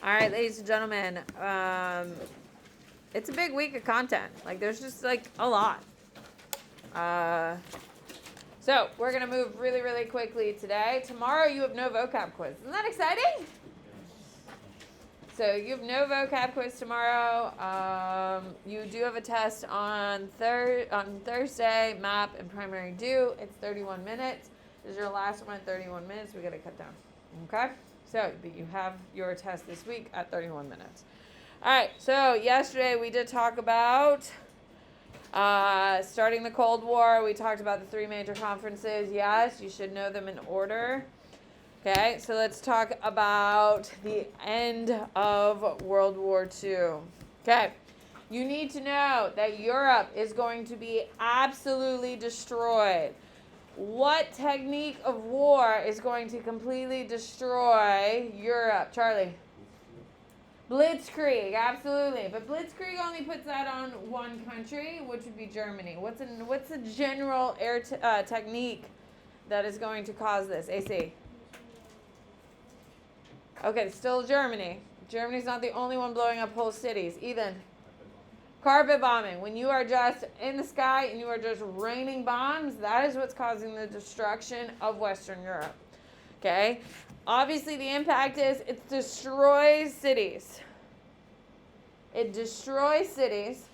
All right, ladies and gentlemen, it's a big week of content. Like, there's just like a lot. So we're gonna move really, really quickly today. Tomorrow you have no vocab quiz. Isn't that exciting? So you have no vocab quiz tomorrow. You do have a test on Thursday, map and primary due. It's 31 minutes. This is your last one at 31 minutes. We gotta cut down. Okay? So you have your test this week at 31 minutes. All right, so yesterday we did talk about starting the Cold War. We talked about the 3 major conferences. Yes, you should know them in order. Okay, so let's talk about the end of World War II. Okay, you need to know that Europe is going to be absolutely destroyed. What technique of war is going to completely destroy Europe? Charlie? Blitzkrieg, absolutely. But Blitzkrieg only puts that on one country, which would be Germany. What's a general air technique that is going to cause this? AC? Okay, still Germany. Germany's not the only one blowing up whole cities. Ethan? Carpet bombing. When you are just in the sky and you are just raining bombs, that is what's causing the destruction of Western Europe. Okay? Obviously, the impact is it destroys cities. It destroys cities.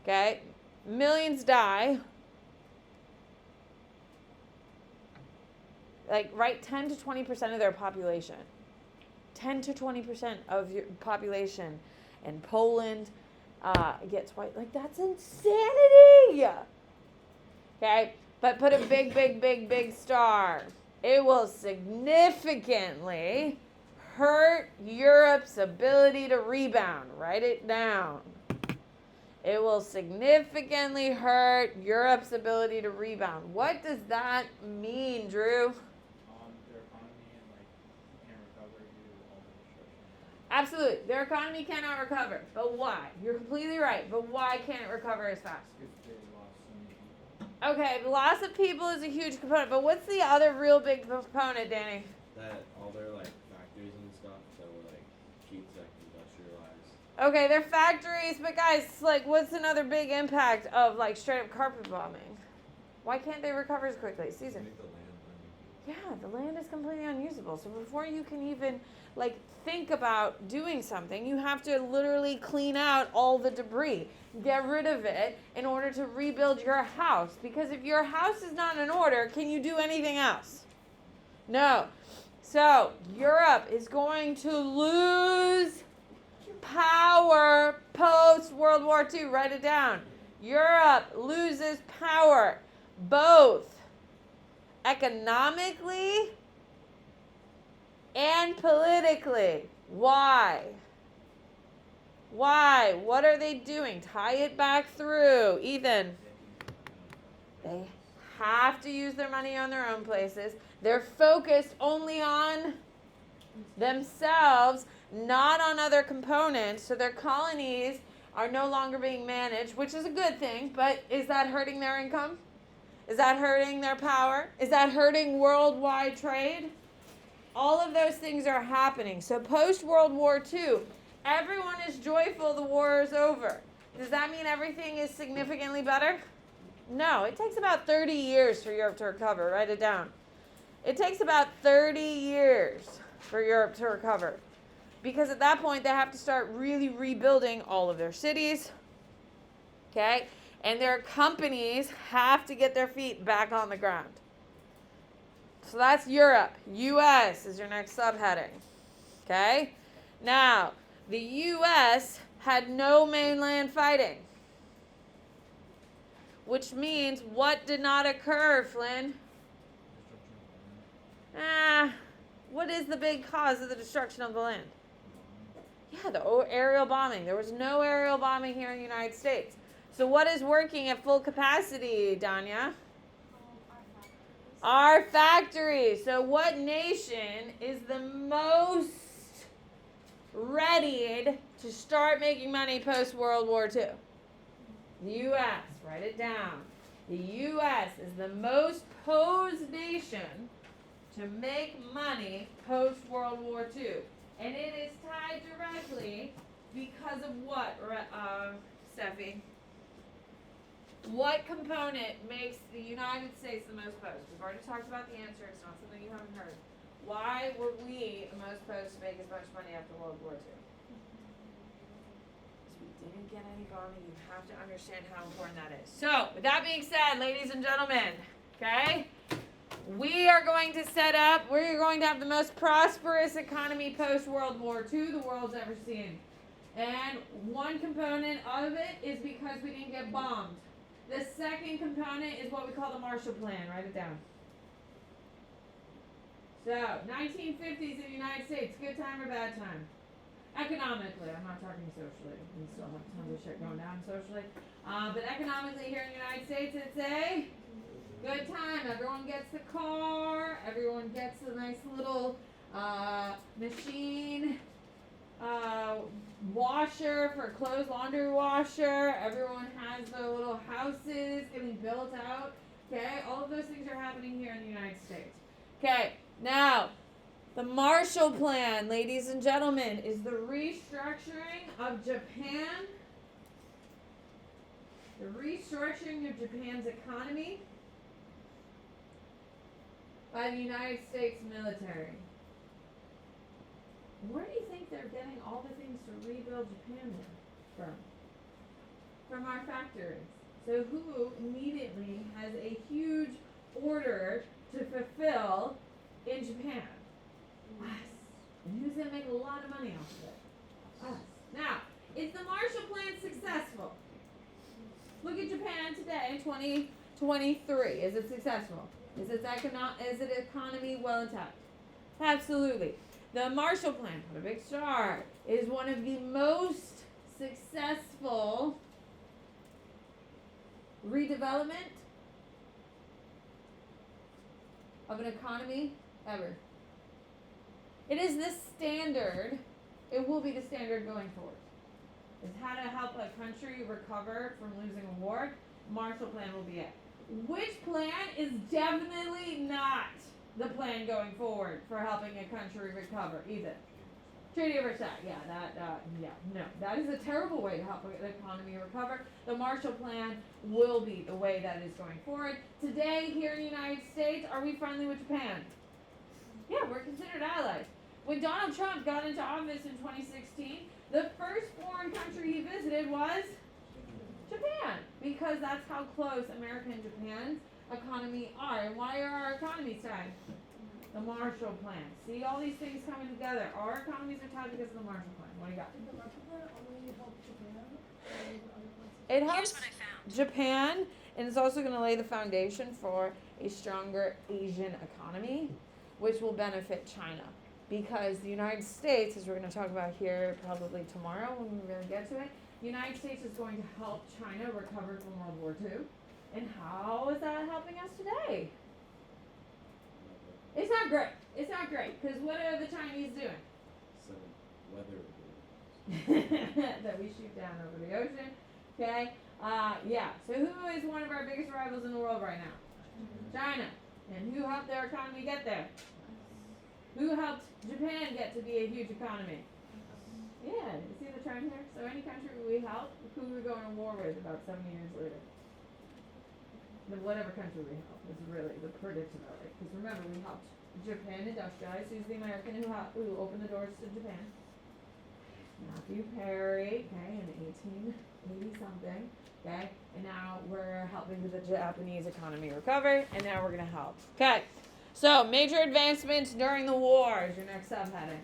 Okay? Millions die. Like, right, 10 to 20% of their population. 10 to 20% of your population in Poland gets white. Like, that's insanity! Okay? But put a big star. It will significantly hurt Europe's ability to rebound. Write it down. It will significantly hurt Europe's ability to rebound. What does that mean, Drew? Their economy can't recover due to all the destruction. Absolutely. Their economy cannot recover. But why? You're completely right. But why can't it recover as fast? If they lost so many people. Okay, the loss of people is a huge component. But what's the other real big component, Danny? That all their factories and stuff that were cheap industrialized. Okay, they're factories, but guys, what's another big impact of straight up carpet bombing? Why can't they recover as quickly? Season. Make the land Yeah, the land is completely unusable. So before you can even think about doing something, you have to literally clean out all the debris, get rid of it in order to rebuild your house. Because if your house is not in order, can you do anything else? No. So Europe is going to lose power post World War II. Write it down. Europe loses power, both economically and politically. Why? Why? What are they doing? Tie it back through. Ethan. They have to use their money on their own places. They're focused only on themselves, not on other components. So their colonies are no longer being managed, which is a good thing, but is that hurting their income? Is that hurting their power? Is that hurting worldwide trade? All of those things are happening. So post-World War II, everyone is joyful the war is over. Does that mean everything is significantly better? No, it takes about 30 years for Europe to recover. Write it down. It takes about 30 years for Europe to recover. Because at that point, they have to start really rebuilding all of their cities. Okay? And their companies have to get their feet back on the ground. So that's Europe. U.S. is your next subheading. Okay? Now, the U.S. had no mainland fighting. Which means what did not occur, Flynn? What is the big cause of the destruction of the land? Yeah, the aerial bombing. There was no aerial bombing here in the United States. So what is working at full capacity, Danya? Our factories. So what nation is the most readied to start making money post-World War II? The U.S. Write it down. The U.S. is the most posed nation to make money post-World War II. And it is tied directly because of what, Steffi? What component makes the United States the most post? We've already talked about the answer. It's not something you haven't heard. Why were we the most post to make as much money after World War II? Because we didn't get any bombing. You have to understand how important that is. So, with that being said, ladies and gentlemen, okay, we're going to have the most prosperous economy post World War II the world's ever seen. And one component of it is because we didn't get bombed. The second component is what we call the Marshall Plan. Write it down. So, 1950s in the United States, good time or bad time? Economically, I'm not talking socially. We still have tons of shit going down socially. But economically here in the United States, it's a good time. Everyone gets the car. Everyone gets a nice little machine. Washer for clothes, laundry washer. Everyone has their little houses getting built out. Okay, all of those things are happening here in the United States. Okay, now the Marshall Plan, ladies and gentlemen, is the restructuring of Japan. The restructuring of Japan's economy by the United States military. Where do you think they're getting all the things to rebuild Japan from? From our factories. So who immediately has a huge order to fulfill in Japan? Us. And who's going to make a lot of money off of it? Us. Now, is the Marshall Plan successful? Look at Japan today in 2023. Is it successful? Is its economy well intact? Absolutely. The Marshall Plan, put a big star, is one of the most successful redevelopment of an economy ever. It is the standard, it will be the standard going forward. It's how to help a country recover from losing a war. Marshall Plan will be it. Which plan is definitely not the plan going forward for helping a country recover either? Treaty of Versailles, that is a terrible way to help the economy recover. The Marshall Plan will be the way that is going forward. Today, here in the United States, are we friendly with Japan? Yeah, we're considered allies. When Donald Trump got into office in 2016, the first foreign country he visited was Japan, because that's how close America and Japan's economy are. And why are our economies tied? The Marshall Plan. See all these things coming together. Our economies are tied because of the Marshall Plan. What do you got? Did the Marshall Plan only help Japan? It helps Japan, and it's also going to lay the foundation for a stronger Asian economy, which will benefit China. Because the United States, as we're going to talk about here probably tomorrow when we really get to it, the United States is going to help China recover from World War II. And how is that helping us today? It's not great. It's not great. Because what are the Chinese doing? So, weather. That we shoot down over the ocean. Okay? So who is one of our biggest rivals in the world right now? China. And who helped their economy get there? Who helped Japan get to be a huge economy? Yeah, you see the trend here? So any country we help, who we're going to war with about 70 years later. Whatever country we help is really the predictability. Because remember, we helped Japan industrialize. Who's the American who opened the doors to Japan? Matthew Perry, okay, in 1880 something, okay? And now we're helping the Japanese economy recover, and now we're going to help. Okay, so major advancements during the war is your next subheading,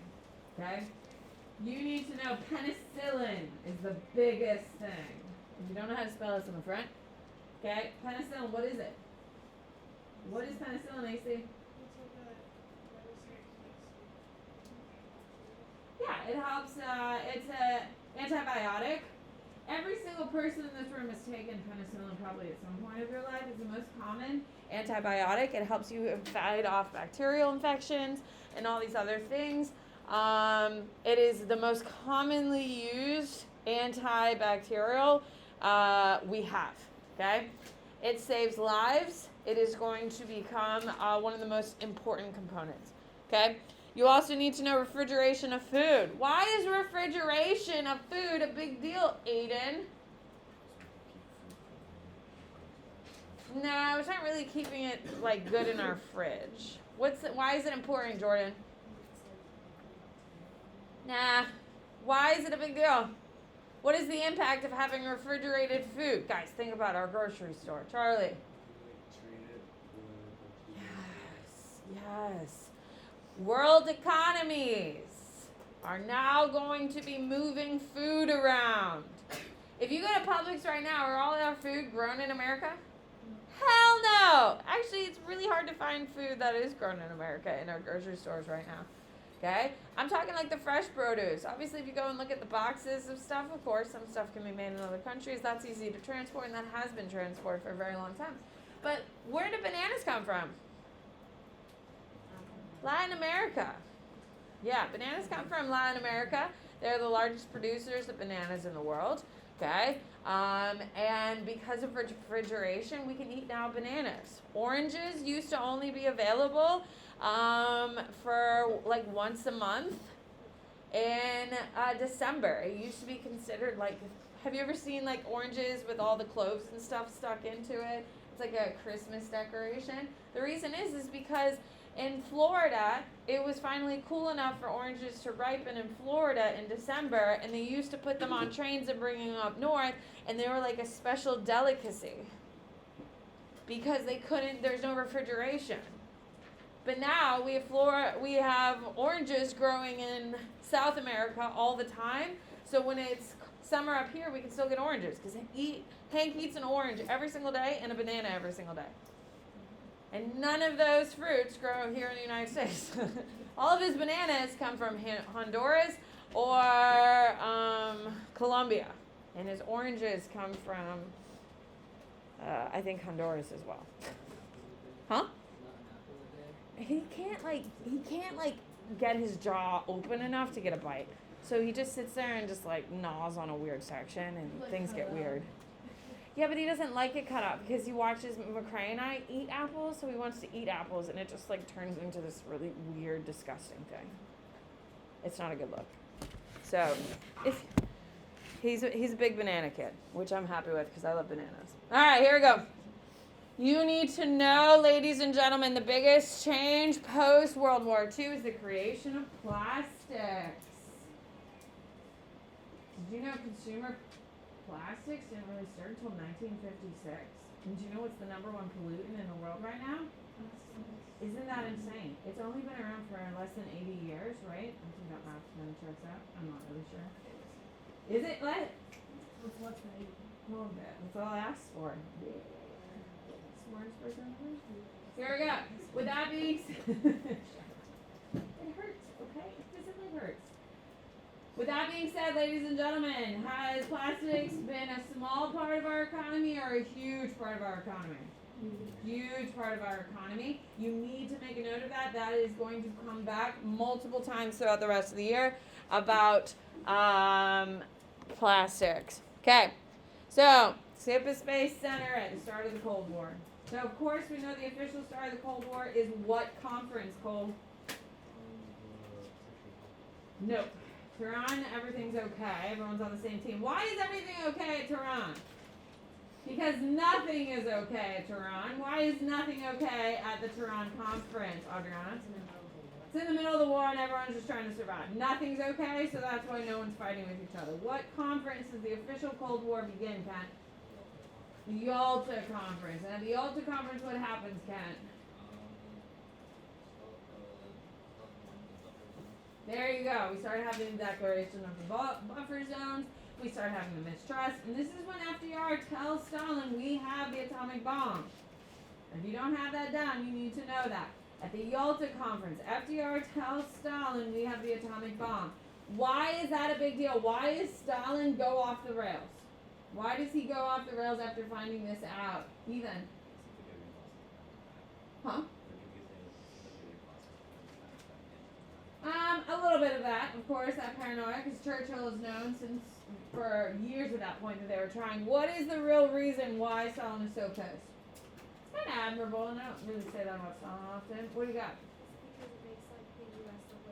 okay? You need to know penicillin is the biggest thing. If you don't know how to spell it, it's in the front. Okay, penicillin, what is it? What is penicillin, AC? Yeah, it helps, it's an antibiotic. Every single person in this room has taken penicillin probably at some point of your life. It's the most common antibiotic. It helps you fight off bacterial infections and all these other things. It is the most commonly used antibacterial we have. Okay, it saves lives. It is going to become one of the most important components. Okay, You also need to know refrigeration of food. Why is refrigeration of food a big deal, Aiden? No, it's not really keeping it like good in our fridge. Why is it important, Jordan? Nah. Why is it a big deal? What is the impact of having refrigerated food? Guys, think about our grocery store. Charlie. Yes. World economies are now going to be moving food around. If you go to Publix right now, are all our food grown in America? Hell no! Actually, it's really hard to find food that is grown in America in our grocery stores right now. Okay? I'm talking like the fresh produce. Obviously, if you go and look at the boxes of stuff, of course, some stuff can be made in other countries. That's easy to transport, and that has been transported for a very long time. But where do bananas come from? Latin America. Yeah, bananas come from Latin America. They're the largest producers of bananas in the world. Okay? And because of refrigeration, we can eat now bananas. Oranges used to only be available for like once a month in December. It used to be considered like, have you ever seen like oranges with all the cloves and stuff stuck into it? It's like a Christmas decoration. The reason is because in Florida, it was finally cool enough for oranges to ripen in Florida in December, and they used to put them on trains and bring them up north, and they were like a special delicacy because there's no refrigeration. But now we have oranges growing in South America all the time, so when it's summer up here, we can still get oranges because Hank eats an orange every single day and a banana every single day. And none of those fruits grow here in the United States. All of his bananas come from Honduras or Colombia. And his oranges come from, I think, Honduras as well. Huh? He can't get his jaw open enough to get a bite. So he just sits there and just like gnaws on a weird section, and things get weird. Yeah, but he doesn't like it cut up because he watches McCray and I eat apples, so he wants to eat apples, and it just like turns into this really weird, disgusting thing. It's not a good look. So, if he's a big banana kid, which I'm happy with because I love bananas. All right, here we go. You need to know, ladies and gentlemen, the biggest change post World War II is the creation of plastics. Did you know consumer plastics didn't really start until 1956. And do you know what's the number one pollutant in the world right now? Isn't that insane? It's only been around for less than 80 years, right? I think that math kind of checks out. I'm not really sure. Is it? What? With what's been eaten. A little bit. That's all I asked for. Smartest person ever. Here we go. With that being said, it hurts, okay? It physically hurts. With that being said, ladies and gentlemen, has plastics been a small part of our economy or a huge part of our economy? Huge part of our economy. You need to make a note of that. That is going to come back multiple times throughout the rest of the year about plastics. Okay, so Skip a Space Center at the start of the Cold War. So, of course, we know the official start of the Cold War is what conference, Cole? Nope. Tehran, everything's okay. Everyone's on the same team. Why is everything okay at Tehran? Because nothing is okay at Tehran. Why is nothing okay at the Tehran conference, Adriana? It's in the middle of the war and everyone's just trying to survive. Nothing's okay, so that's why no one's fighting with each other. What conference does the official Cold War begin, Kent? The Yalta Conference. And at the Yalta Conference, what happens, Kent? There you go. We started having the declaration of the buffer zones. We started having the mistrust. And this is when FDR tells Stalin, we have the atomic bomb. If you don't have that down, you need to know that. At the Yalta Conference, FDR tells Stalin, we have the atomic bomb. Why is that a big deal? Why does Stalin go off the rails? Why does he go off the rails after finding this out? Ethan? Huh? A little bit of that, of course, that paranoia, because Churchill has known since for years at that point that they were trying. What is the real reason why Stalin is so pissed? It's kind of admirable, and I don't really say that about Stalin often. What do you got? Because it makes like the U.S. look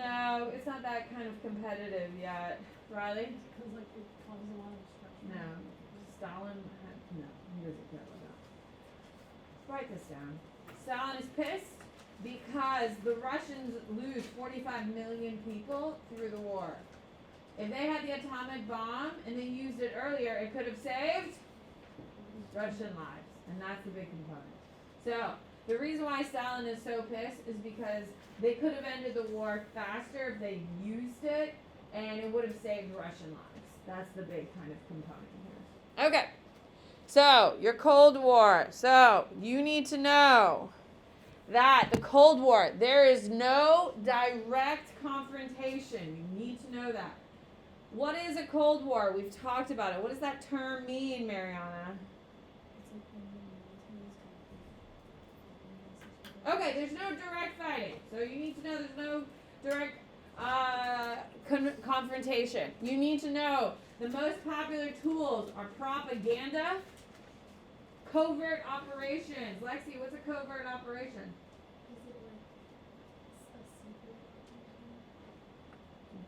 No, it's not that kind of competitive yet. Riley? Because like it causes a lot of destruction. No. Stalin had, no, he doesn't care about that. Write this down. Stalin is pissed because the Russians lose 45 million people through the war. If they had the atomic bomb and they used it earlier, it could have saved Russian lives. And that's the big component. So, the reason why Stalin is so pissed is because they could have ended the war faster if they used it, and it would have saved Russian lives. That's the big kind of component here. Okay. So, your Cold War. So, you need to know that the Cold War, there is no direct confrontation. You need to know that. What is a Cold War? We've talked about it. What does that term mean, Mariana? It's like when the military is Okay, there's no direct fighting. So you need to know there's no direct confrontation. You need to know the most popular tools are propaganda, covert operations. Lexi, what's a covert operation? Is it like a secret?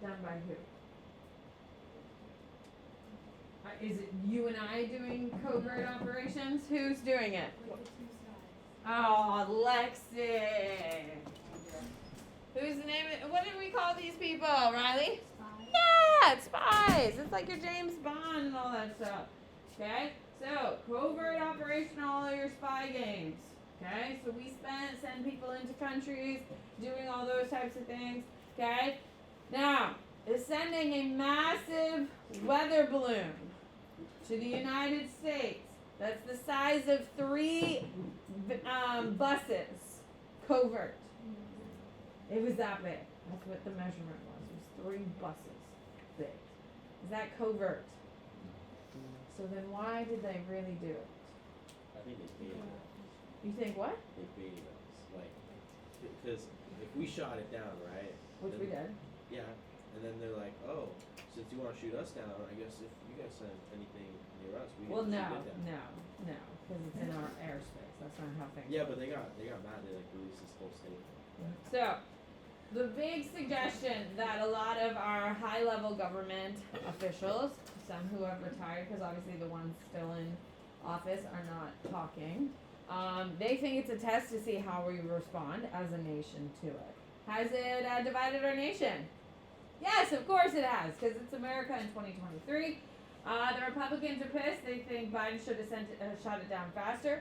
Done by who? Is it you and I doing covert operations? Who's doing it? Like the two sides. Oh, Lexi. Who's the name of, what do we call these people, Riley? Spies. Yeah, it's spies. It's like your James Bond and all that stuff. Okay? So, covert operation, all of your spy games. Okay? So we send people into countries, doing all those types of things. Okay? Now, is sending a massive weather balloon to the United States. That's the size of 3 buses. Covert. It was that big. That's what the measurement was. It was 3 buses big. Is that covert? So then why did they really do it? I think they baited us. You think what? They baited us. Like, because if we shot it down, right? Which we did. Yeah. And then they're like, oh, since you want to shoot us down, I guess if you guys send anything near us, we Well, can no, shoot it down. no, because it's in our airspace. That's not how things Yeah, but they got mad. They like released this whole statement. So, the big suggestion that a lot of our high-level government officials, some who have retired, because obviously the ones still in office are not talking, they think it's a test to see how we respond as a nation to it. Has it divided our nation? Yes, of course it has, because it's America in 2023. The Republicans are pissed. They think Biden should have shot it down faster.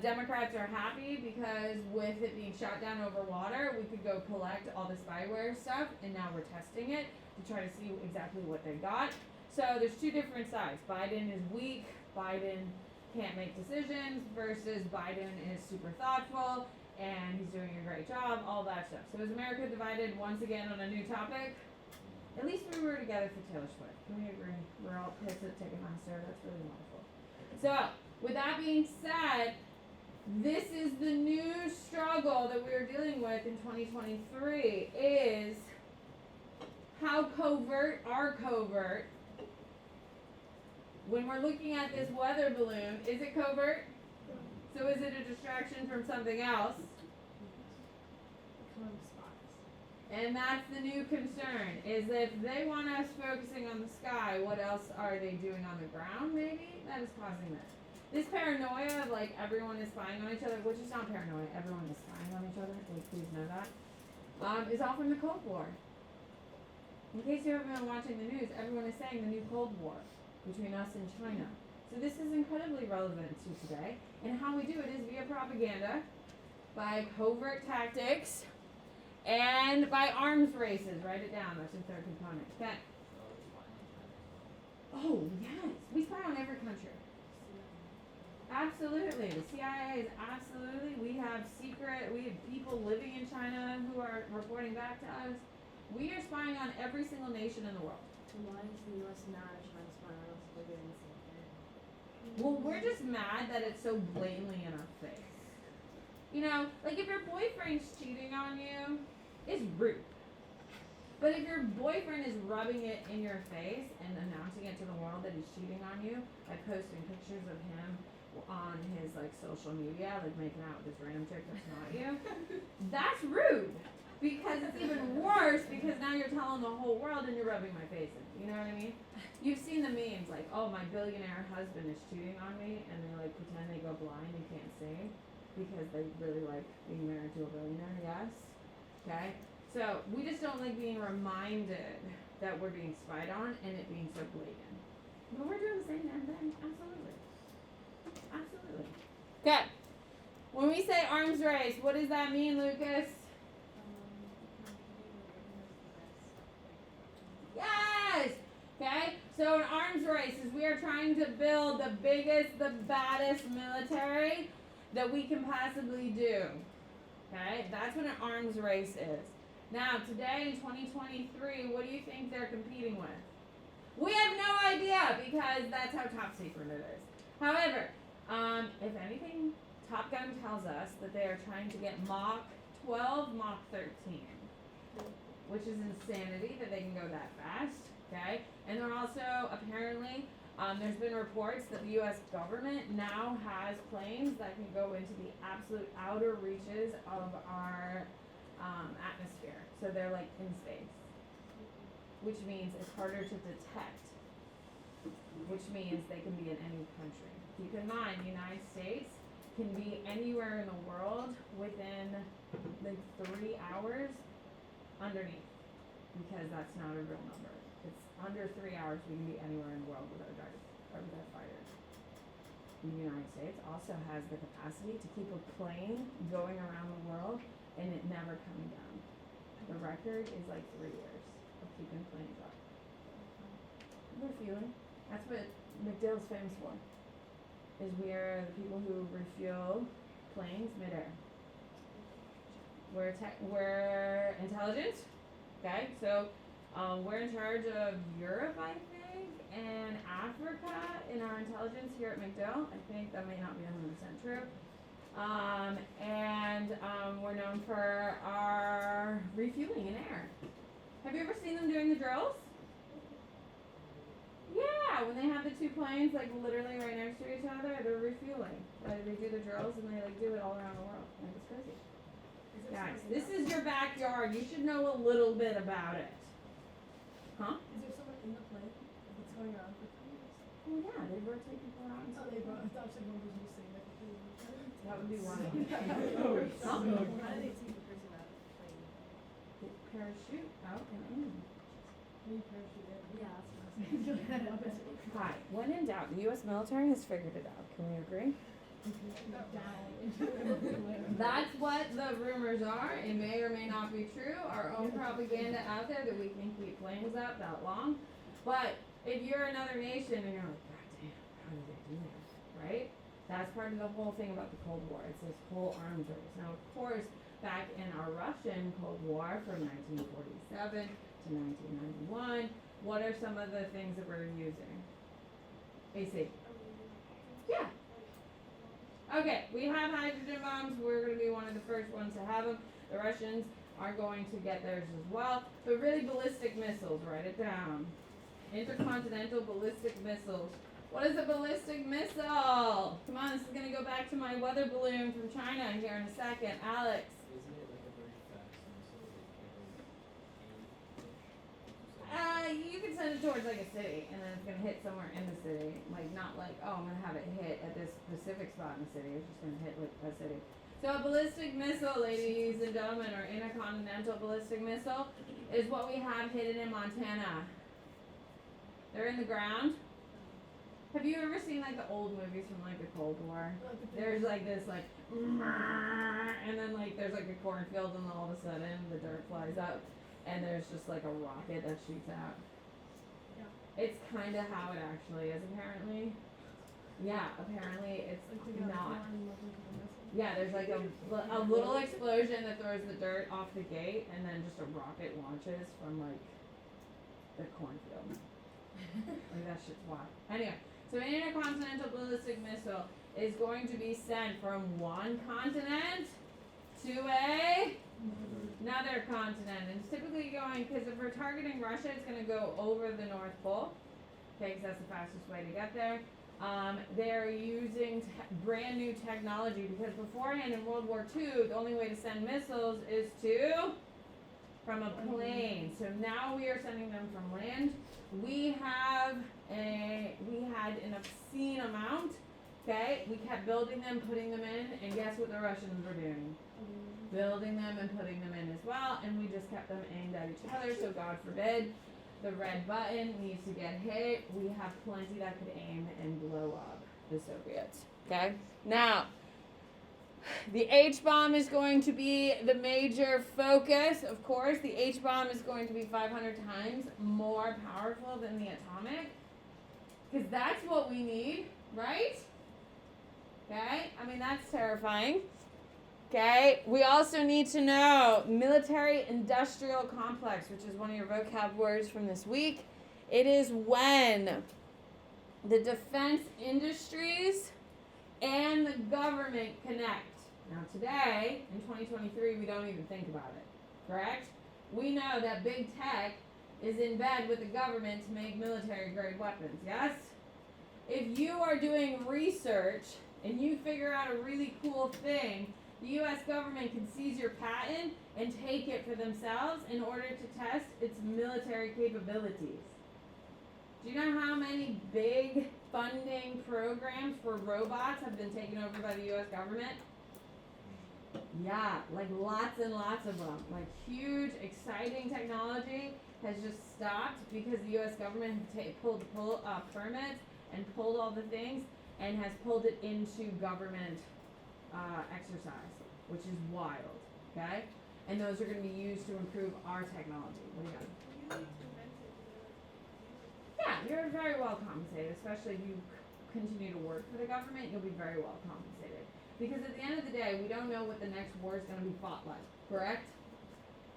Democrats are happy because with it being shot down over water, we could go collect all the spyware stuff, and now we're testing it to try to see exactly what they got. So there's 2 different sides. Biden is weak. Biden can't make decisions versus Biden is super thoughtful and he's doing a great job, all that stuff. So is America divided once again on a new topic? At least we were together for Taylor Swift. Can we agree? We're all pissed at Ticketmaster. That's really wonderful. So, with that being said, this is the new struggle that we're dealing with in 2023 is how covert are covert. When we're looking at this weather balloon, is it covert? So is it a distraction from something else? Become spies. And that's the new concern, is if they want us focusing on the sky, what else are they doing on the ground, maybe? That is causing this. This paranoia of, like, everyone is spying on each other, which is not paranoia, everyone is spying on each other, like, please know that, is all from the Cold War. In case you haven't been watching the news, everyone is saying the new Cold War between us and China. So this is incredibly relevant to today, and how we do it is via propaganda, by covert tactics, and by arms races. Write it down. That's your 3rd component. Okay. Oh yes, we spy on every country. Absolutely, the CIA is absolutely. We have people living in China who are reporting back to us. We are spying on every single nation in the world. So why is the U.S. mad at trying to spy on us if we're doing the same thing? Well, we're just mad that it's so blatantly in our face. You know, like if your boyfriend's cheating on you, it's rude. But if your boyfriend is rubbing it in your face and announcing it to the world that he's cheating on you by posting pictures of him on his like social media, like making out with this random chick that's not you, that's rude. Because it's even worse now you're telling the whole world and you're rubbing my face in it. You know what I mean? You've seen the memes like, oh, my billionaire husband is cheating on me, and they like pretend they go blind and can't see because they really like being married to a billionaire. Yes. Okay. So we just don't like being reminded that we're being spied on and it being so blatant. But we're doing the same damn thing. Absolutely. Absolutely. Okay. When we say arms race, what does that mean, Lucas? Yes! Okay? So an arms race is we are trying to build the biggest, the baddest military that we can possibly do. Okay? That's what an arms race is. Now, today in 2023, what do you think they're competing with? We have no idea because that's how top secret it is. However, if anything, Top Gun tells us that they are trying to get Mach 12, Mach 13, which is insanity that they can go that fast. Okay, and they're also apparently there's been reports that the U.S. government now has planes that can go into the absolute outer reaches of our atmosphere. So they're like in space, which means it's harder to detect, which means they can be in any country. Keep in mind, the United States can be anywhere in the world within like 3 hours underneath, because that's not a real number. It's under 3 hours we can be anywhere in the world with our darts or with our fighters. The United States also has the capacity to keep a plane going around the world and it never coming down. The record is like 3 years of keeping planes up. Refueling. That's what McDill's famous for. Is we are the people who refuel planes midair. We're intelligent. Okay, so we're in charge of Europe, I think, and Africa in our intelligence here at McDill. I think that may not be 100% true. And we're known for our refueling in air. Have you ever seen them doing the drills? Yeah, when they have the two planes like literally right next to each other, they're refueling. Like they do the drills and they like do it all around the world. Like it's crazy. Guys, this is your backyard. You should know a little bit about it. Huh? Is there someone in the plane that's going around for 3 years? Oh yeah, they rotate people around. Oh, they brought. I thought someone was just saying that. That would be one. How Huh? How do they take the person out of the plane? They parachute out and in. Me parachute in. Yeah, that's what I was saying. Hi. When in doubt, the U.S. military has figured it out. Can we agree? That's what the rumors are. It may or may not be true. Our own propaganda out there that we can keep planes up that long. But if you're another nation and you're like, God damn, how do they do this? Right? That's part of the whole thing about the Cold War. It's this whole arms race. Now, of course, back in our Russian Cold War from 1947 to 1991, what are some of the things that we're using? AC. Yeah. Okay, we have hydrogen bombs. We're going to be one of the first ones to have them. The Russians are going to get theirs as well. But really, ballistic missiles, write it down. Intercontinental ballistic missiles. What is a ballistic missile? Come on, this is going to go back to my weather balloon from China here in a second. Alex. Isn't it like a very fast missile that You can send it towards like a city, and then it's gonna hit somewhere in the city. Like not like, oh, I'm gonna have it hit at this specific spot in the city. It's just gonna hit like a city. So a ballistic missile, ladies and gentlemen, or intercontinental ballistic missile, is what we have hidden in Montana. They're in the ground. Have you ever seen like the old movies from like the Cold War? There's like this like, and then like there's like a cornfield, and then all of a sudden the dirt flies up. And there's just like a rocket that shoots out. Yeah. It's kind of how it actually is, apparently. Yeah, apparently it's not. Yeah, there's like a little explosion that throws the dirt off the gate, and then just a rocket launches from like the cornfield. Like that shit's wild. Anyway, so an intercontinental ballistic missile is going to be sent from one continent to another continent, and it's typically going, because if we're targeting Russia, it's going to go over the North Pole, okay, because that's the fastest way to get there. They're using brand new technology, because beforehand in World War II, the only way to send missiles is to from a plane. So now we are sending them from land. We had an obscene amount. Okay, we kept building them, putting them in, and guess what the Russians were doing? Building them and putting them in as well, and we just kept them aimed at each other. So God forbid the red button needs to get hit. We have plenty that could aim and blow up the Soviets. Okay, now the H-bomb is going to be the major focus. Of course, the H-bomb is going to be 500 times more powerful than the atomic, because that's what we need, right? Okay, I mean, that's terrifying. Okay, we also need to know military industrial complex, which is one of your vocab words from this week. It is when the defense industries and the government connect. Now today, in 2023, we don't even think about it, correct? We know that big tech is in bed with the government to make military grade weapons, yes? If you are doing research and you figure out a really cool thing, the US government can seize your patent and take it for themselves in order to test its military capabilities. Do you know how many big funding programs for robots have been taken over by the US government? Yeah, like lots and lots of them. Like huge, exciting technology has just stopped because the US government pulled permits and pulled all the things and has pulled it into government exercise, which is wild, okay? And those are going to be used to improve our technology. What do you got? Yeah, you're very well compensated, especially if you continue to work for the government, you'll be very well compensated. Because at the end of the day, we don't know what the next war is going to be fought like, correct?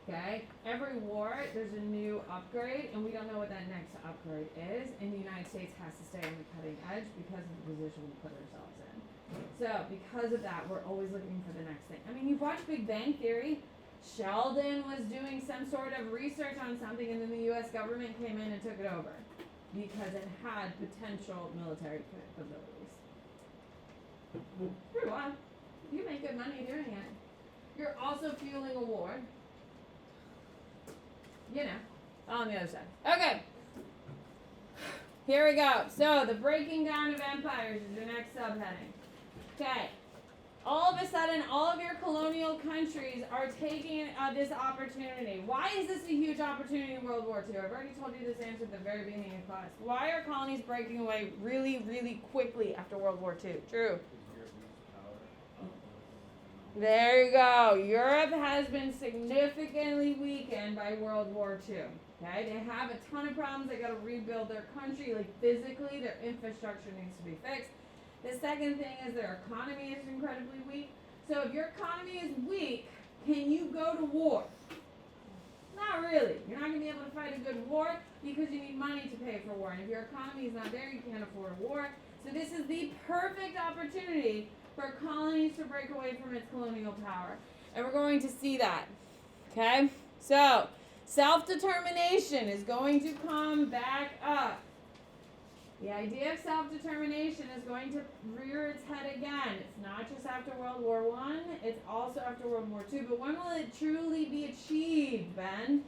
Okay? Every war, there's a new upgrade, and we don't know what that next upgrade is, and the United States has to stay on the cutting edge because of the position we put ourselves in. So, because of that, we're always looking for the next thing. I mean, you've watched Big Bang Theory. Sheldon was doing some sort of research on something, and then the U.S. government came in and took it over because it had potential military capabilities. Pretty wild. You make good money doing it. You're also fueling a war. You know, on the other side. Okay. Here we go. So, the breaking down of empires is your next subheading. Okay. All of a sudden, all of your colonial countries are taking this opportunity. Why is this a huge opportunity in World War II? I've already told you this answer at the very beginning of class. Why are colonies breaking away really, really quickly after World War II? True. There you go. Europe has been significantly weakened by World War II. Okay, they have a ton of problems. They got to rebuild their country, like physically, their infrastructure needs to be fixed. The second thing is their economy is incredibly weak. So if your economy is weak, can you go to war? Not really. You're not going to be able to fight a good war because you need money to pay for war. And if your economy is not there, you can't afford a war. So this is the perfect opportunity for colonies to break away from its colonial power. And we're going to see that. Okay? So, self-determination is going to come back up. The idea of self-determination is going to rear its head again. It's not just after World War I, it's also after World War II. But when will it truly be achieved, Ben?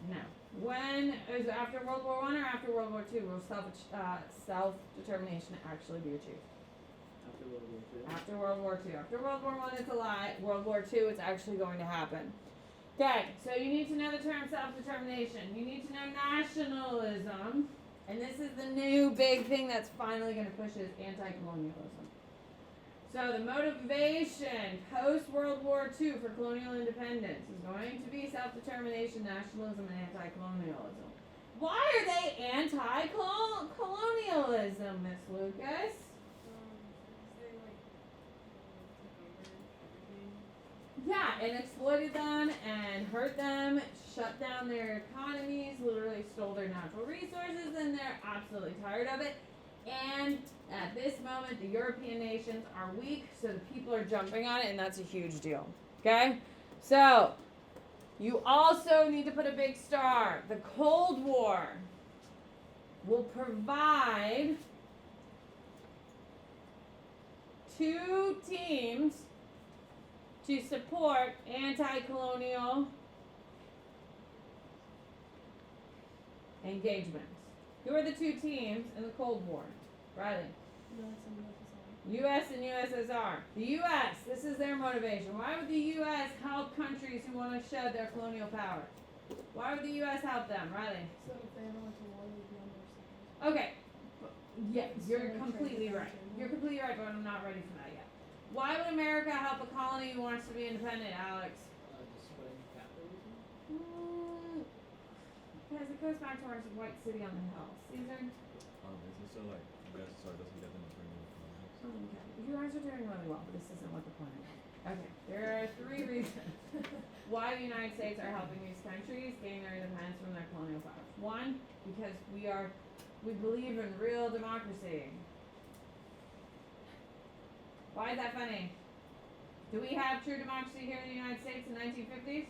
No. When is it after World War I or after World War II will self-determination actually be achieved? After World War II. After World War II. After World War I, it's a lie. World War II, it's actually going to happen. Okay, so you need to know the term self-determination. You need to know nationalism. And this is the new big thing that's finally going to push is anti-colonialism. So the motivation post-World War II for colonial independence is going to be self-determination, nationalism, and anti-colonialism. Why are they anti-colonialism, Miss Lucas? Yeah, and exploited them and hurt them, shut down their economies, literally stole their natural resources, and they're absolutely tired of it. And at this moment, the European nations are weak, so the people are jumping on it, and that's a huge deal. Okay? So, you also need to put a big star. The Cold War will provide two teams to support anti-colonial engagements. Who are the two teams in the Cold War? Riley. US and USSR. U.S. and USSR. The U.S., this is their motivation. Why would the U.S. help countries who want to shed their colonial power? Why would the U.S. help them? Riley. So if they ever went to war, they'd be on their side. Okay. Yeah, So you're they completely trade right. the You're completely right, but I'm not ready for that yet. Why would America help a colony who wants to be independent, Alex? Displaying capitalism. Because it goes back to our white city on the hill. Caesar? Is it so like you guys so it doesn't get them to bring in economics? Okay. You guys are doing really well, but this isn't what the point is. Okay. There are 3 reasons why the United States are helping these countries gain their independence from their colonial powers. 1, because we believe in real democracy. Why is that funny? Do we have true democracy here in the United States in the 1950s?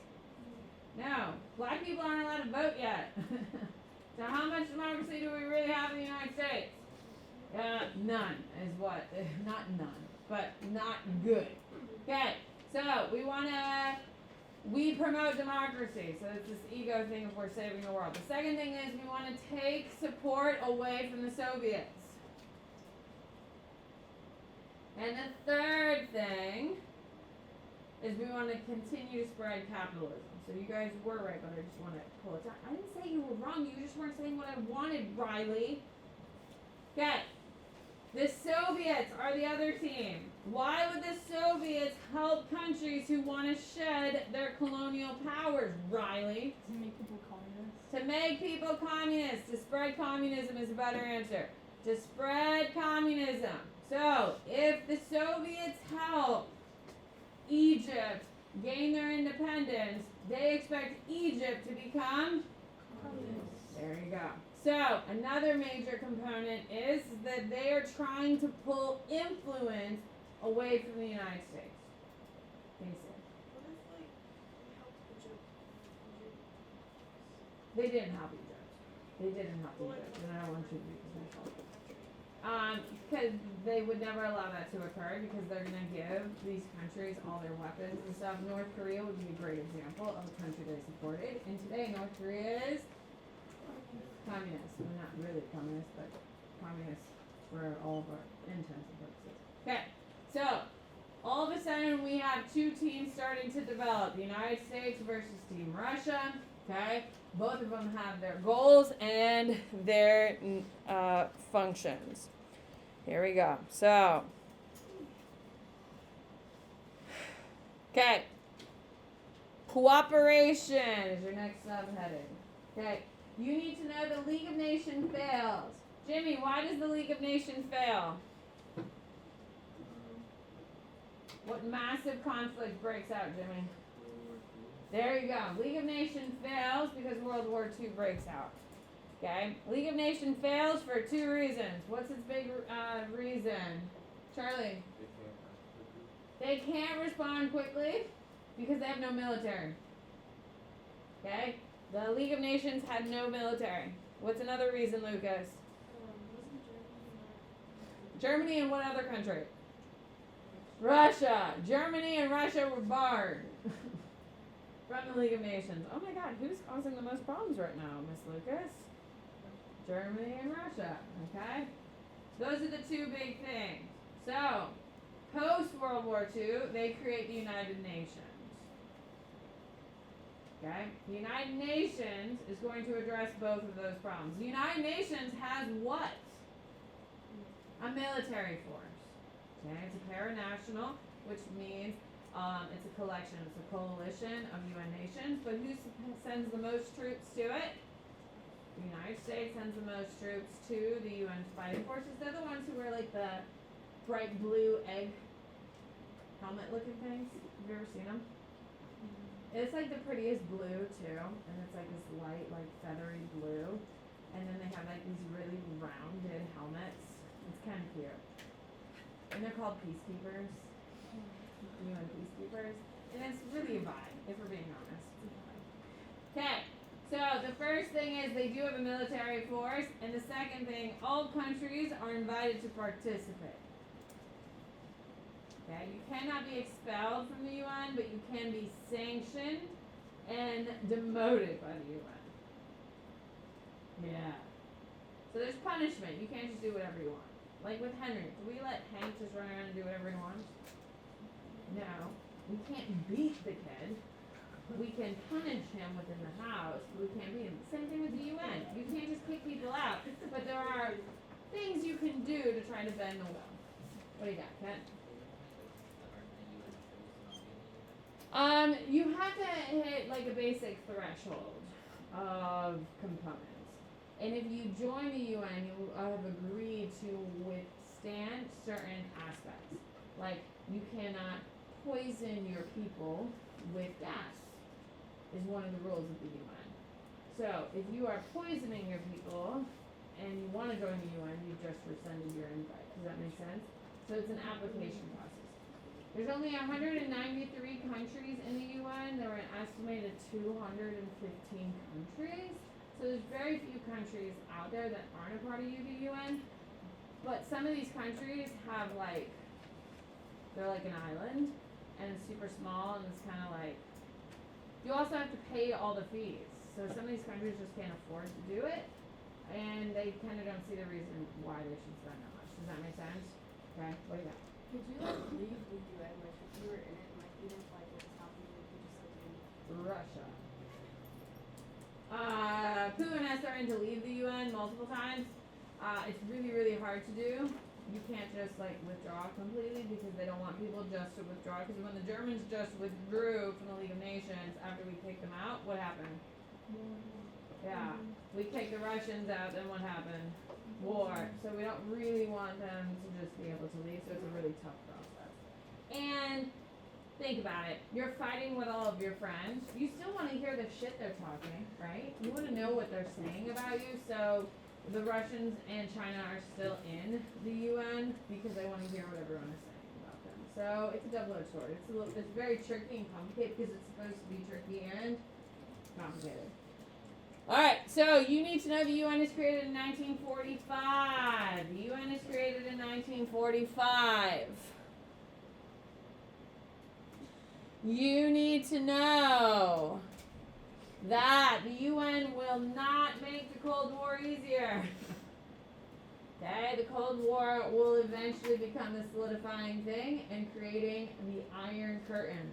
No. Black people aren't allowed to vote yet. So how much democracy do we really have in the United States? None is what. Not none, but not good. Okay, so we promote democracy. So it's this ego thing of we're saving the world. The second thing is we want to take support away from the Soviets. And the third thing is we want to continue to spread capitalism. So you guys were right, but I just want to pull it down. I didn't say you were wrong. You just weren't saying what I wanted, Riley. Okay. The Soviets are the other team. Why would the Soviets help countries who want to shed their colonial powers, Riley? To make people communists. To make people communists. To spread communism is a better answer. To spread communism. So, if the Soviets help Egypt gain their independence, they expect Egypt to become Communists. there you go. So, another major component is that they are trying to pull influence away from the United States. Basic. What if, like, we helped Egypt? They didn't help Egypt. They didn't help Egypt, and I don't want you to be potential. Because they would never allow that to occur because they're going to give these countries all their weapons and stuff. North Korea would be a great example of a country they supported. And today, North Korea is communist. Well, not really communist, but communist for all of our intents and purposes. Okay, so all of a sudden we have 2 teams starting to develop. The United States versus Team Russia. Okay, both of them have their goals and their functions. Here we go. So, okay, cooperation is your next subheading. Okay, you need to know the League of Nations fails. Jimmy, why does the League of Nations fail? What massive conflict breaks out, Jimmy? World War II. There you go. League of Nations fails because World War II breaks out. Okay? League of Nations fails for 2 reasons. What's its big reason? Charlie? They can't respond quickly because they have no military. Okay? The League of Nations had no military. What's another reason, Lucas? Wasn't Germany and what other country? Russia. Germany and Russia were barred from the League of Nations. Oh my God, who's causing the most problems right now, Miss Lucas? Germany and Russia. Okay? Those are the 2 big things. So, post World War II, they create the United Nations. Okay? The United Nations is going to address both of those problems. The United Nations has what? A military force. Okay? It's a paranational, which means it's a collection, it's a coalition of UN nations. But who sends the most troops to it? The United States sends the most troops to the UN fighting forces. They're the ones who wear like the bright blue egg helmet looking things. Have you ever seen them? It's like the prettiest blue too, and it's like this light, like feathery blue. And then they have like these really rounded helmets. It's kind of cute. And they're called peacekeepers. UN peacekeepers. And it's really a vibe, if we're being honest. Okay. So the first thing is they do have a military force, and the second thing, all countries are invited to participate. Okay, you cannot be expelled from the UN, but you can be sanctioned and demoted by the UN. Yeah. So there's punishment. You can't just do whatever you want. Like with Henry, do we let Hank just run around and do whatever he wants? No. We can't beat the kid. We can punish him within the house, but we can't beat him. Same thing with the UN. You can't just kick people out. But there are things you can do to try to bend the will. What do you got, Ken? You have to hit like a basic threshold of components. And if you join the UN, you have agreed to withstand certain aspects. Like, you cannot poison your people with gas, is one of the rules of the UN. So, if you are poisoning your people and you want to join the UN, you just rescinded your invite. Does that make sense? So, it's an application process. There's only 193 countries in the UN. There are an estimated 215 countries. So there's very few countries out there that aren't a part of the UN. But some of these countries have they're like an island and it's super small and it's kind of like, you also have to pay all the fees. So some of these countries just can't afford to do it and they kind of don't see the reason why they should spend that much. Does that make sense? Okay, what do you got? Could you leave the UN, like if you were in it, like even if like it was happening, you could just leave? Russia. Putin has threatened to leave the UN multiple times. It's really, really hard to do. You can't just withdraw completely because they don't want people just to withdraw. Because when the Germans just withdrew from the League of Nations after we kicked them out, what happened? Yeah, we kicked the Russians out, then what happened? War. So we don't really want them to just be able to leave. So it's a really tough process. And think about it. You're fighting with all of your friends. You still want to hear the shit they're talking, right? You want to know what they're saying about you. So the Russians and China are still in the UN because they want to hear what everyone is saying about them. So it's a double-edged sword. It's very tricky and complicated because it's supposed to be tricky and complicated. All right. So you need to know the UN is created in 1945. The UN is created in 1945. You need to know that the UN will not make the Cold War easier. Okay, the Cold War will eventually become the solidifying thing and creating the Iron Curtain.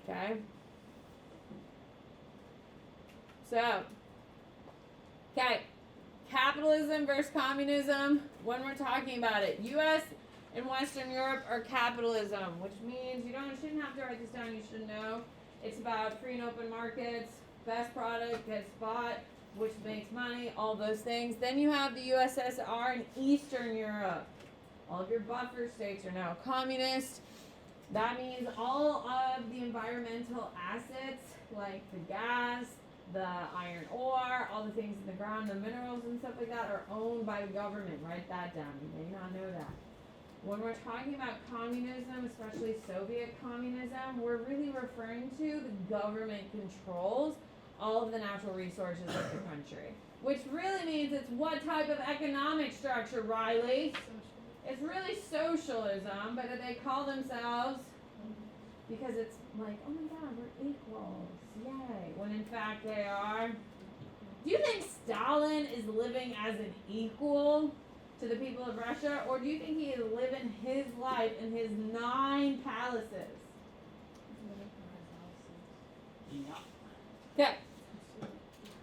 Okay? So, okay, capitalism versus communism, when we're talking about it, U.S. and Western Europe are capitalism, which means you shouldn't have to write this down, you should know. It's about free and open markets, best product gets bought, which makes money, all those things. Then you have the USSR and Eastern Europe. All of your buffer states are now communist. That means all of the environmental assets, like the gas, the iron ore, all the things in the ground, the minerals and stuff like that are owned by the government. Write that down. You may not know that. When we're talking about communism, especially Soviet communism, we're really referring to the government controls all of the natural resources of the country. Which really means it's what type of economic structure, Riley? It's really socialism, but they call themselves, because it's like, oh my god, we're equals, yay. When in fact they are. Do you think Stalin is living as an equal to the people of Russia, or do you think he is living his life in his 9 palaces? Okay.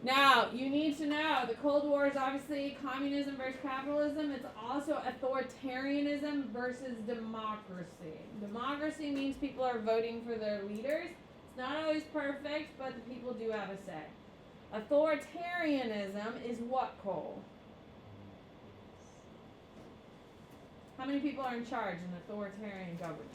Now, you need to know the Cold War is obviously communism versus capitalism. It's also authoritarianism versus democracy. Democracy means people are voting for their leaders. It's not always perfect, but the people do have a say. Authoritarianism is what, Cole? How many people are in charge in authoritarian government?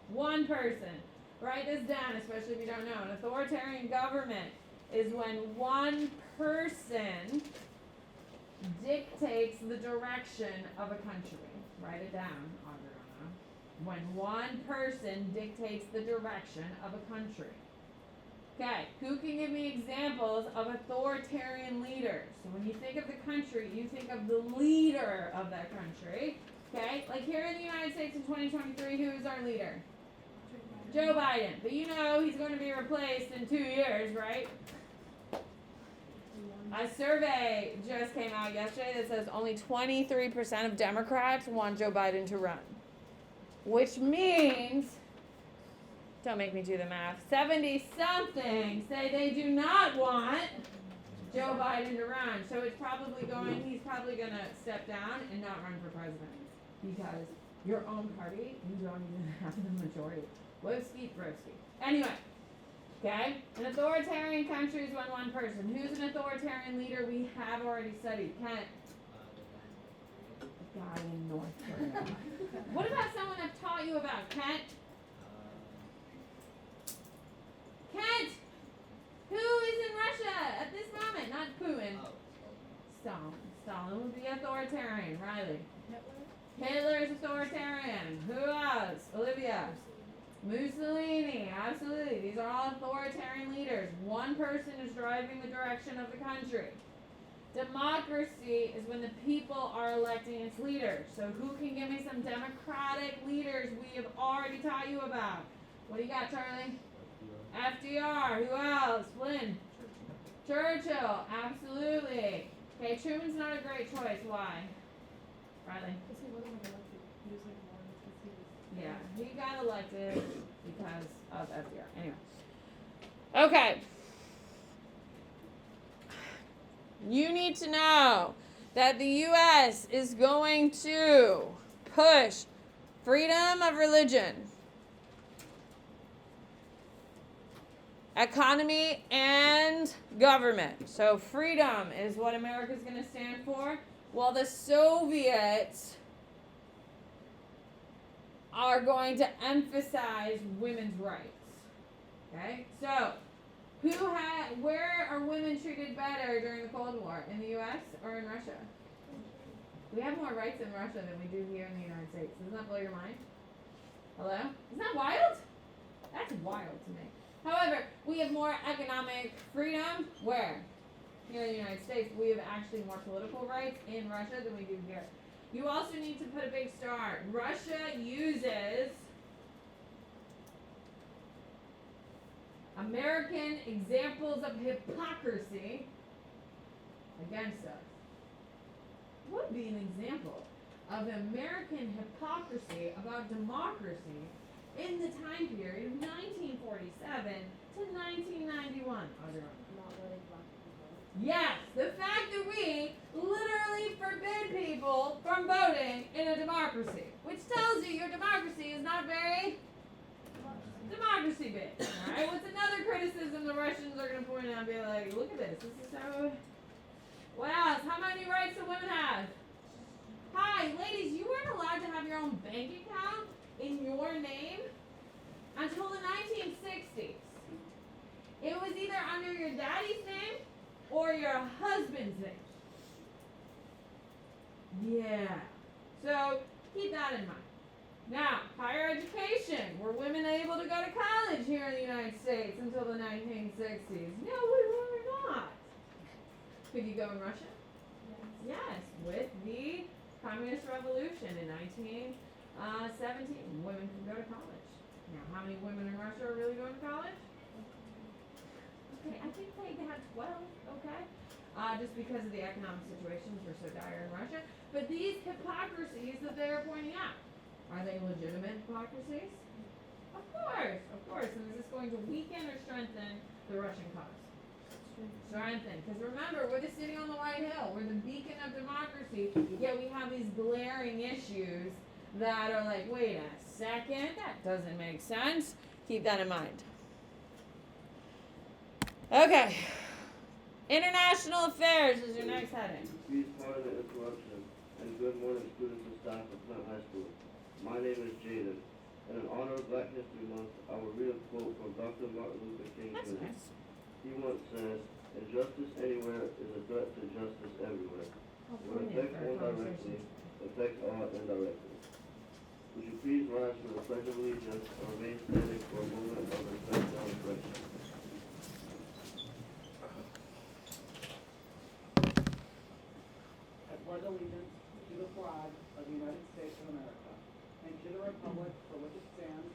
One person. Write this down, especially if you don't know. An authoritarian government is when one person dictates the direction of a country. Write it down, Adriana. When one person dictates the direction of a country. Okay, who can give me examples of authoritarian leaders? So when you think of the country, you think of the leader of that country. Okay, like here in the United States in 2023, who is our leader? Joe Biden. But you know he's going to be replaced in 2 years, right? A survey just came out yesterday that says only 23% of Democrats want Joe Biden to run. Which means, don't make me do the math, 70-something say they do not want Joe Biden to run. So he's probably going to step down and not run for president. Because your own party, you don't even have the majority. Woski, broski. Anyway, okay? An authoritarian country is when one person. Who's an authoritarian leader we have already studied? Kent. The guy in North Korea. What about someone I've taught you about? Kent? Kent! Who is in Russia at this moment? Not Putin. Stalin. Stalin would be authoritarian. Riley. Hitler is authoritarian. Who else? Olivia. Mussolini. Absolutely. These are all authoritarian leaders. One person is driving the direction of the country. Democracy is when the people are electing its leaders. So who can give me some democratic leaders we have already taught you about? What do you got, Charlie? FDR. Who else? Flynn. Churchill. Absolutely. Okay, Truman's not a great choice. Why? Riley. Because he wasn't elected. He was like one because he was. Yeah, he got elected because of FDR. Anyway. Okay. You need to know that the U.S. is going to push freedom of religion, economy, and government. So freedom is what America's going to stand for, while the Soviets are going to emphasize women's rights. Okay? So, where are women treated better during the Cold War? In the U.S. or in Russia? We have more rights in Russia than we do here in the United States. Doesn't that blow your mind? Hello? Isn't that wild? That's wild to me. However, we have more economic freedom. Where? Here in the United States, we have actually more political rights in Russia than we do here. You also need to put a big star. Russia uses American examples of hypocrisy against us. What would be an example of American hypocrisy about democracy in the time period of 1947 to 1991? Audra? Not letting black people vote. Yes, the fact that we literally forbid people from voting in a democracy, which tells you your democracy is not very democracy big. Alright, what's another criticism the Russians are going to point out and be like, look at this, this is how, what else? How many rights do women have? Hi, ladies, you weren't allowed to have your own bank account in your name until the 1960s. It was either under your daddy's name or your husband's name. Yeah. So keep that in mind. Now, higher education. Were women able to go to college here in the United States until the 1960s? No, we were not. Could you go in Russia? Yes, with the Communist Revolution in 1917, women could go to college. Now, how many women in Russia are really going to college? Okay, I think they had 12, okay? Just because of the economic situations were so dire in Russia. But these hypocrisies that they are pointing out, are they legitimate hypocrisies? Of course. And is this going to weaken or strengthen the Russian cause? Strengthen. Because remember, we're the city on the White Hill. We're the beacon of democracy. Yet we have these glaring issues that are like, wait a second, that doesn't make sense. Keep that in mind. Okay. International affairs is your next heading. Please pardon the interruption, and good morning, students and staff of Flint High School. My name is Jaden, and in honor of Black History Month, I will read a quote from Dr. Martin Luther King That's Jr. nice. He once says, "Injustice anywhere is a threat to justice everywhere. What affects one directly affects all indirectly." Would you please rise for the Pledge of Allegiance and remain standing for a moment of respect and reflection? allegiance to the flag of the United States of America and to the republic for which it stands,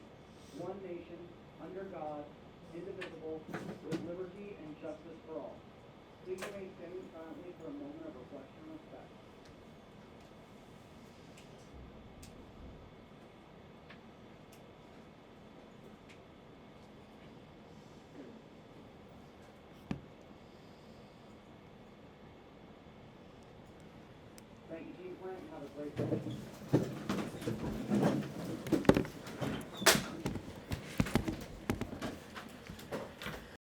one nation, under God, indivisible, with liberty and justice for all. Please remain standing silently for a moment of reflection and respect. Thank you, Team Flint. Have a great day.